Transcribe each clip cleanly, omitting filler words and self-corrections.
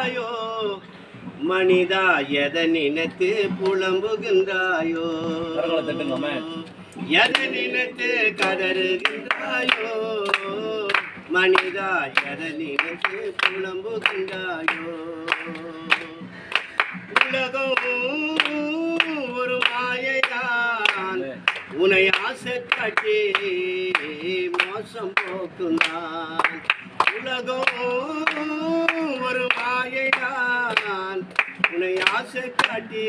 புலம்புகின்றாயோ மனிதா எதை நினைத்து புலம்புகின்றாயோ எதை நினைத்து கதறுகின்றாயோ மனிதா எதை நினைத்து புலம்புகின்றாயோ உலகம் ஒரு மாயைதான் உன்னை ஆசை காட்டி மோசம் போக்குந்தான் உலகம் ஒரு மாயைதான் உன்னை ஆசை காட்டி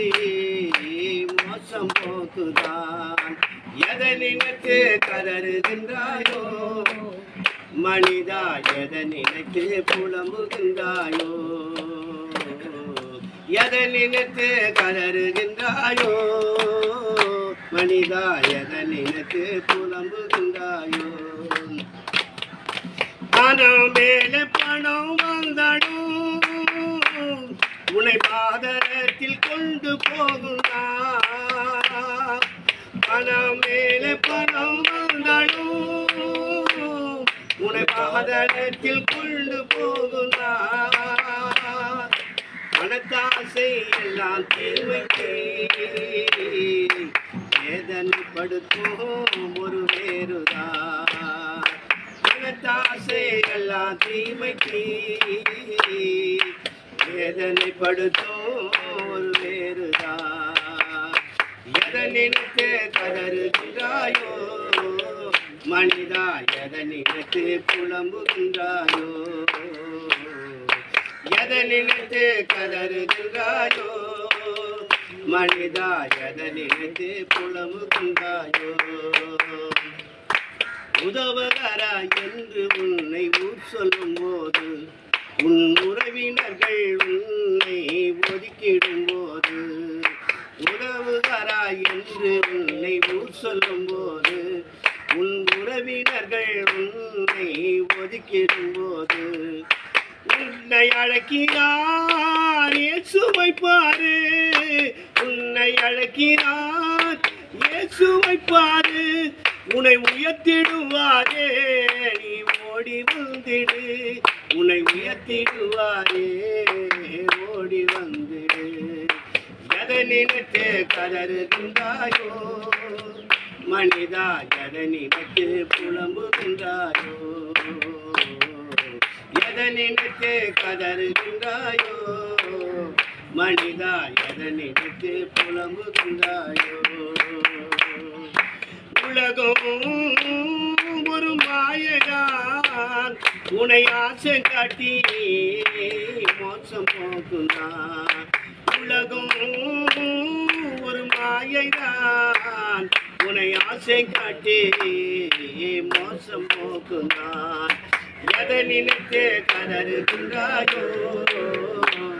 மோசம் போக்குதான் எதை நினைத்து கதறுகின்றாயோ மனிதா எதை நினைத்து புலம்புகின்றாயோ எதை நினைத்து கதறுகின்றாயோ மனிதா எதை நினைத்து புலம்புகின்றாயோ பணம் மேலே பணம் வந்தாலும் உன்னை பாதரத்தில் கொண்டு போகுந்தான் பணம் மேலே பணம் வந்தாலும் உன்னை பாதரத்தில் கொண்டு போகுந்தான் பணத்தாசை எல்லாம் தீமைக்கு வேதனைப்படுத்தும் ஒரு வேறுதான் பணத்தாசை எல்லாம் தீமைக்கு வேதனைப்படுத்தும் ஒரு வேறுதான் எதை நினைத்து கதறுகின்றாயோ மனிதா எதை நினைத்து புலம்புகின்றாயோ எதை நினைத்து கதறுகின்றாயோ மனிதா எதை நினைத்து புலம்புகின்றாயோ உதவுகிறாரா என்று உன்னை ஊர் சொல்லும் போது உன் உறவினர்கள் உன்னை ஒதுக்கிடும் போது உதவுகிறாரா என்று உன்னை ஊர் சொல்லும் போது உன் உறவினர்கள் உன்னை ஒதுக்கிடும் போது உன்னை அழைக்கிறார் இயேசுவை பாரு உன்னை அழைக்கிறார் இயேசுவை பாரு உன்னை உயர்த்திடுவாரே நீ ஓடி வந்திடு உன்னை உயர்த்திடுவாரே ஓடி வந்திடு எதை நினைத்து கதறுகின்றாயோ மனிதா எதை நினைத்து புலம்புகின்றாயோ எதை நினைத்து கதறுகின்றாயோ மனிதா எதை நினைத்து புலம்புகின்றாயோ உலகம் ஒரு மாயைதான் உன்னை ஆசை காட்டி மோசம் போக்குந்தான் உலகம் ஒரு மாயைதான் உன்னை ஆசை காட்டி மோசம் போக்குந்தான் எதை நினைத்து கதறுகின்றாயோ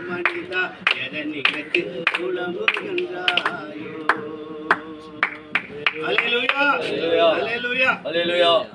மனிதா எதை நினைத்து புலம்புகின்றாயோ Hallelujah. Hallelujah. Hallelujah.